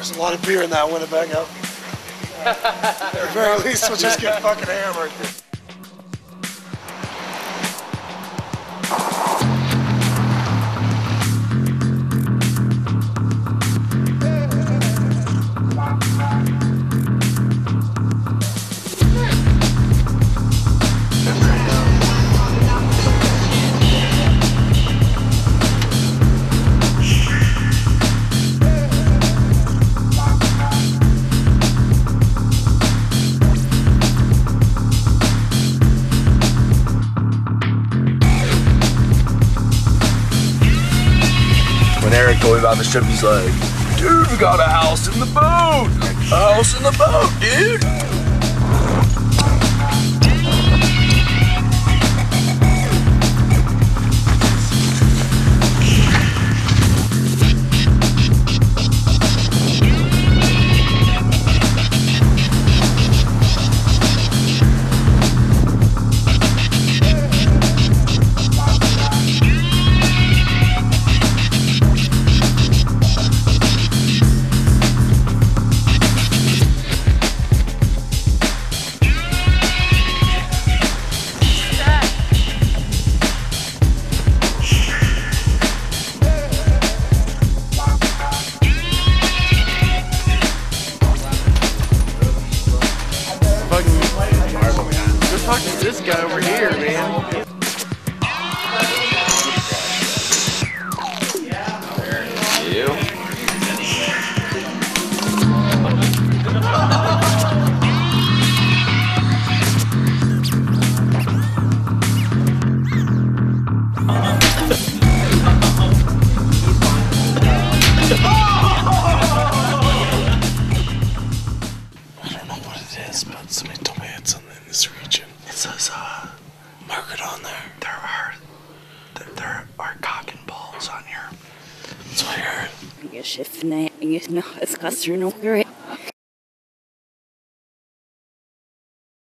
There's a lot of beer in that Winnebago. At the very least, we'll just get fucking hammered. When Eric told me about the trip, he's like, dude, we got a house in the boat! A house in the boat, dude! This guy over here, man. I don't know what it is, but somebody told me it's in this region. It says, market on there. There are cock and balls on here. That's what I heard. Jag är chef, nej, jag är nog, jag ska